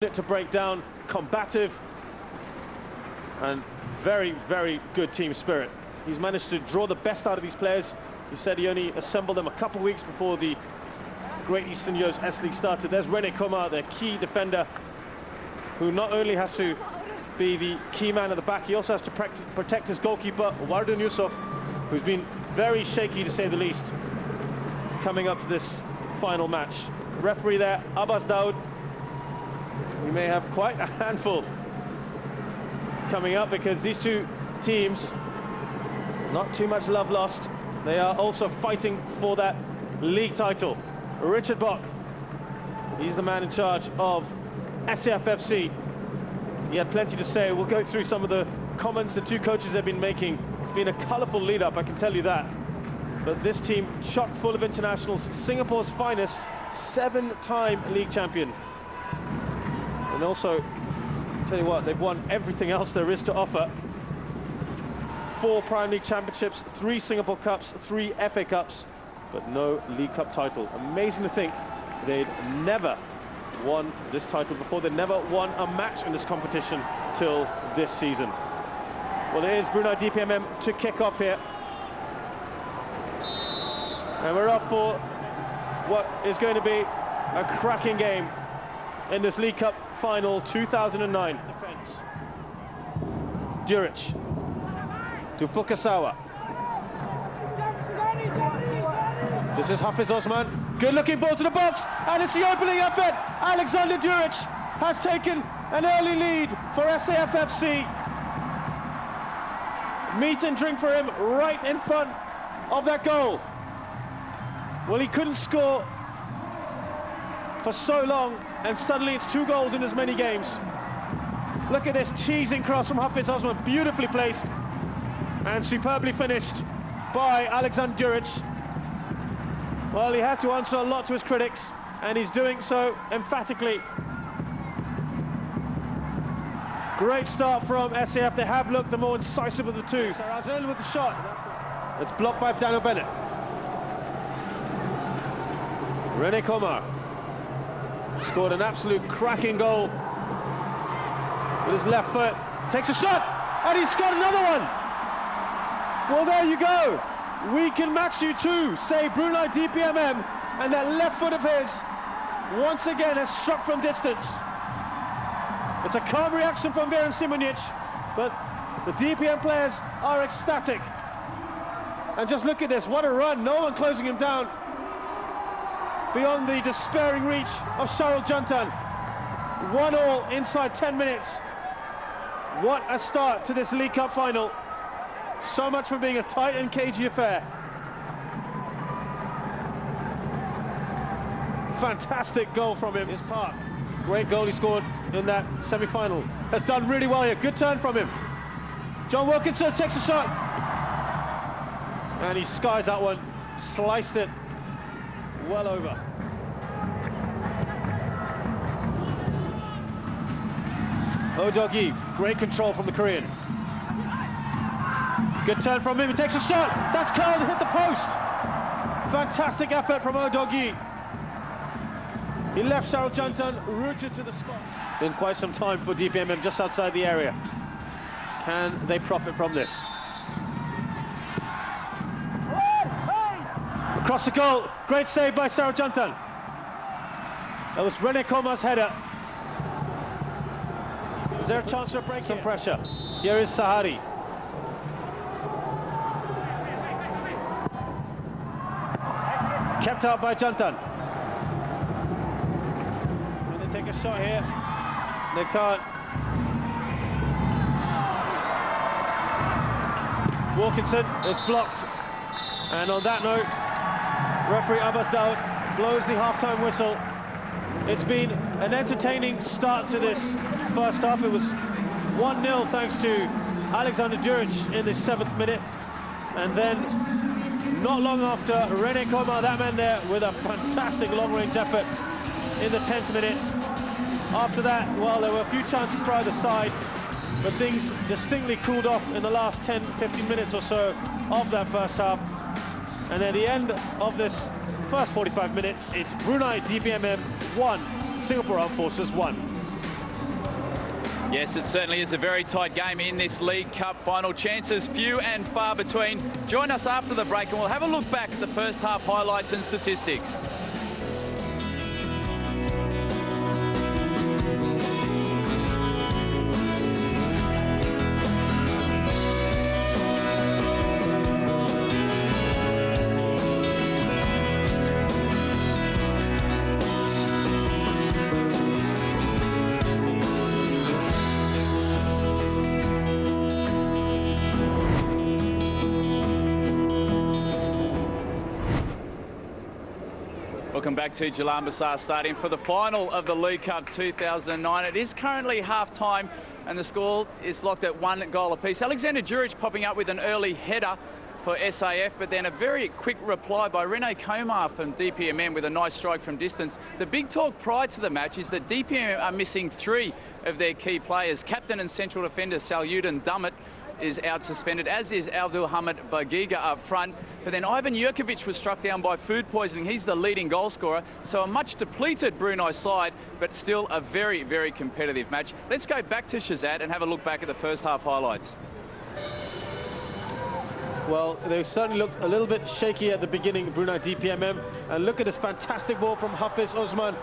To break down, combative, and very, very good team spirit. He's managed to draw the best out of these players. He said he only assembled them a couple of weeks before the Great Eastern Euro's S.League started. There's Rene Komar, their key defender, who not only has to be the key man at the back, he also has to protect his goalkeeper, Wardun Yusuf, who's been very shaky to say the least, coming up to this final match. The referee there, Abbas Daoud. We may have quite a handful coming up because these two teams, not too much love lost. They are also fighting for that league title. Richard Bock, he's the man in charge of SAFFC. He had plenty to say. We'll go through some of the comments the two coaches have been making. It's been a colourful lead-up, I can tell you that. But this team, chock full of internationals, Singapore's finest, 7-time league champion. And also, tell you what, they've won everything else there is to offer. 4 Prime League championships, 3 Singapore Cups, 3 FA Cups, but no League Cup title. Amazing to think they'd never won this title before. They'd never won a match in this competition till this season. Well, it is Brunei DPMM to kick off here. And we're up for what is going to be a cracking game in this League Cup final 2009. Defense. Duric to Fukasawa. This is Hafiz Osman. Good looking ball to the box, and it's the opening effort. Aleksandar Duric has taken an early lead for SAFFC. Meat and drink for him right in front of that goal. Well, he couldn't score for so long, and suddenly it's 2 goals in as many games. Look at this teasing cross from Hafiz Osman, beautifully placed and superbly finished by Aleksandar Duric. Well, he had to answer a lot to his critics, and he's doing so emphatically. Great start from SAF. They have looked the more incisive of the two. Sarazil with the shot. It's blocked by Daniel Bennett. Rene Komar scored an absolute cracking goal with his left foot. Takes a shot, and he's scored another one. Well, there you go. We can match you too, say Brunei DPMM, and that left foot of his once again has struck from distance. It's a calm reaction from Veran Simonic, but the DPM players are ecstatic. And just look at this, what a run, no one closing him down. Beyond the despairing reach of Shahrul Jantan. 1-1 inside 10 minutes. What a start to this League Cup final. So much for being a tight and cagey affair. Fantastic goal from him. His Park. Great goal he scored in that semi-final. Has done really well here. Good turn from him. John Wilkinson takes a shot. And he skies that one. Sliced it well over. Odogi, great control from the Korean. Good turn from him, he takes a shot, that's curled and hit the post. Fantastic effort from Odogi. He left Shahrul Jantan rooted to the spot. Been quite some time for DPMM just outside the area. Can they profit from this? Across the goal, great save by Shahrul Jantan. That was Rene Komar's header. Is there a chance for a break? Some pressure. Here is Sahari. Kept out by Jantan. And they take a shot here. They can't. Wilkinson, it's blocked. And on that note, referee Abbas Daoud blows the half-time whistle. It's been an entertaining start to this first half. It was 1-0 thanks to Aleksandar Duric in the 7th minute. And then, not long after, Rene Komar, that man there, with a fantastic long-range effort in the 10th minute. After that, well, there were a few chances for either side, but things distinctly cooled off in the last 10-15 minutes or so of that first half. And at the end of this first 45 minutes, it's Brunei DPMM 1, Singapore Armed Forces 1. Yes, it certainly is a very tight game in this League Cup final. Chances few and far between. Join us after the break and we'll have a look back at the first half highlights and statistics. Welcome back to Jalan Besar Stadium for the final of the League Cup 2009. It is currently half-time and the score is locked at 1 goal apiece. Aleksandar Duric popping up with an early header for SAF, but then a very quick reply by Rene Komar from DPMM with a nice strike from distance. The big talk prior to the match is that DPMM are missing 3 of their key players. Captain and central defender Salyudin Dummett is out suspended, as is Abdulhamid Bagiga up front. But then Ivan Jurkovic was struck down by food poisoning. He's the leading goal scorer. So a much depleted Brunei side, but still a very, very competitive match. Let's go back to Shazad and have a look back at the first half highlights. Well, they certainly looked a little bit shaky at the beginning, Brunei DPMM. And look at this fantastic ball from Hafiz Osman,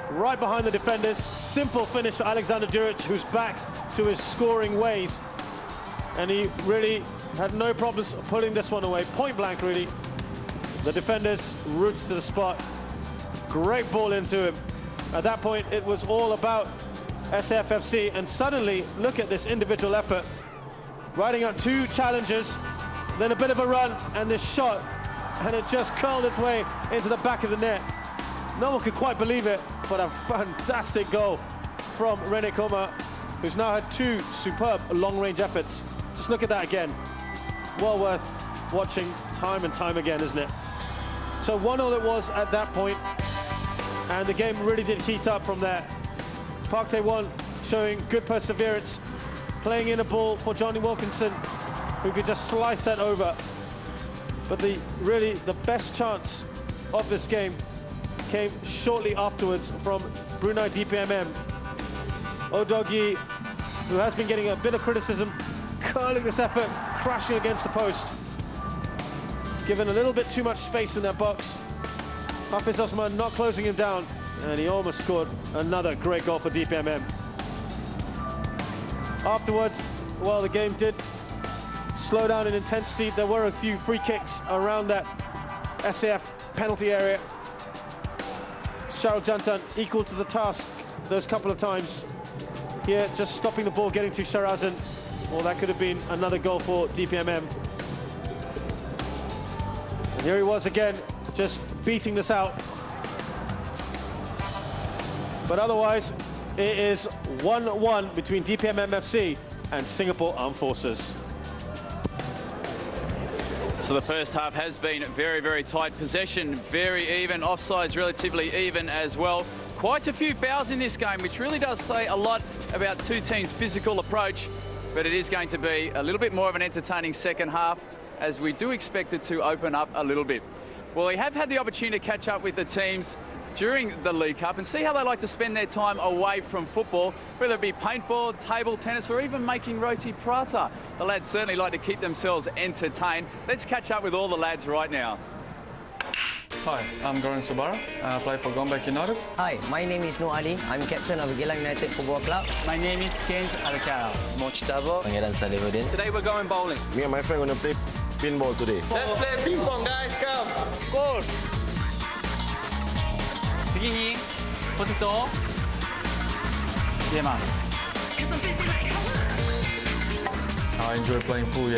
right behind the defenders. Simple finish for Aleksandar Duric, who's back to his scoring ways. And he really had no problems pulling this one away. Point blank, really. The defenders roots to the spot. Great ball into him. At that point, it was all about SAFFC. And suddenly, look at this individual effort. Riding out 2 challenges, then a bit of a run, and this shot. And it just curled its way into the back of the net. No one could quite believe it, but a fantastic goal from Rene Komar, who's now had 2 superb long-range efforts. Just look at that again. Well worth watching time and time again, isn't it? So 1-0 it was at that point, and the game really did heat up from there. Park Tae-won showing good perseverance, playing in a ball for Johnny Wilkinson, who could just slice that over. But really the best chance of this game came shortly afterwards from Brunei DPMM. Odogi, who has been getting a bit of criticism, curling this effort, crashing against the post. Given a little bit too much space in that box. Hafiz Osman not closing him down, and he almost scored another great goal for DPMM. Afterwards, well, the game did slow down in intensity. There were a few free kicks around that SAF penalty area. Shahrukh Jantan equal to the task those couple of times. Here, just stopping the ball getting to Sharazan. Well, that could have been another goal for DPMM. And here he was again, just beating this out. But otherwise, it is 1-1 between DPMM FC and Singapore Armed Forces. So the first half has been very, very tight. Possession very even, offsides relatively even as well. Quite a few fouls in this game, which really does say a lot about 2 teams' physical approach. But it is going to be a little bit more of an entertaining second half, as we do expect it to open up a little bit. Well, we have had the opportunity to catch up with the teams during the League Cup and see how they like to spend their time away from football, whether it be paintball, table tennis, or even making roti prata. The lads certainly like to keep themselves entertained. Let's catch up with all the lads right now. Hi, I'm Goran Subara. I play for Gombak United. Hi, my name is Noor Ali. I'm captain of Geylang United Football Club. My name is Kenj Alcara. Mochtabo. Pengiran Salihudin. Today we're going bowling. Me and my friend are going to play pinball today. Let's play ping pong, guys. Come. Goal. Sige, potato. Yeah, I enjoy playing pool,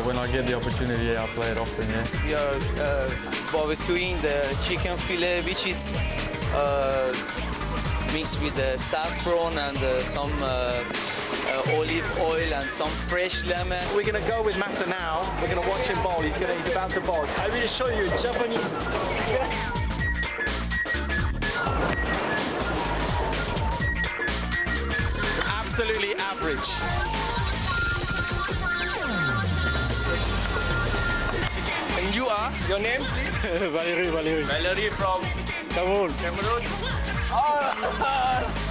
when I get the opportunity, I play it often, We are barbecuing the chicken fillet, which is mixed with saffron and some olive oil and some fresh lemon. We're going to go with Massa now. We're going to watch him bowl. He's about to bowl. I will show you Japanese. Absolutely average. And you are? Your name, please? Valerie. Valerie from? Cameroon. Cameroon. Oh.